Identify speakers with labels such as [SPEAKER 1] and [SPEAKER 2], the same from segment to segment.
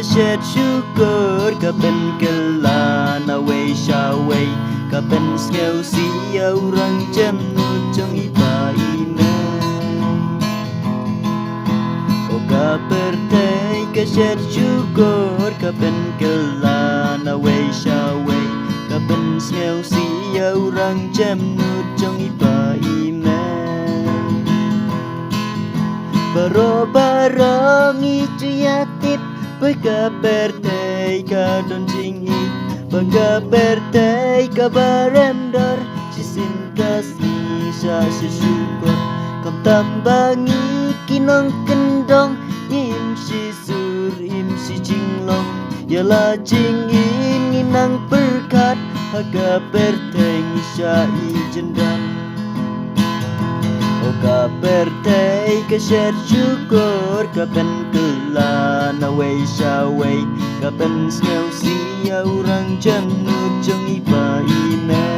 [SPEAKER 1] syed syukur kapen kelana wei syawei kapen skeu si orang jemnu jong ipa ime o kapertei syed syukur kapen kelana wei syawei kapen skeu si orang jemnu jong ipa ime baro-baro ngicu yatip pagkapertay ka don jingi pagkapertay ka baremdor sisin kasih sa syukur kam tambangi kinong kendong im si sur im si jinglong yala jingin inang berkat pagkapertay sa ijendam o kapertay syed syukur kapen kelana wei syawei kapen skeu si orang jemnu jong ipa ime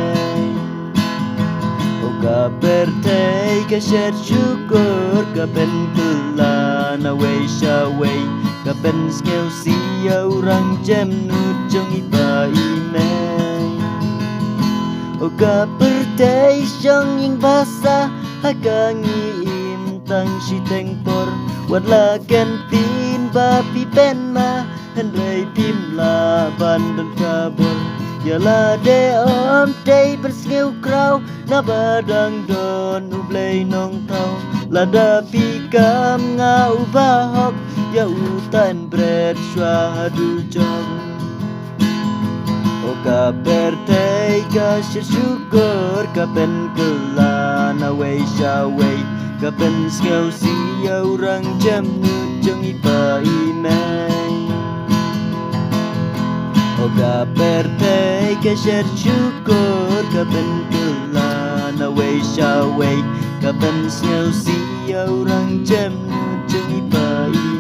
[SPEAKER 1] o kapertay syed syukur kapen kelana wei syawei kapen skeu si orang jemnu jong ipa ime o kapertay syong ing basa hagangi im tang si tengpor wadla kentin bapi penma hendrai pimla bandon kabor yala de om day bersngeu krau na badang don ublei nong tau lada pikam ngau bahok ya utan bred syahadu jom o kapertay syed syukur kapen kelana wei syawei kapen skeu si orang jemnu jong ipa ime o kapertay syed syukur kapen kelana wei syawei kapen skeu si orang jemnu jong ipa ime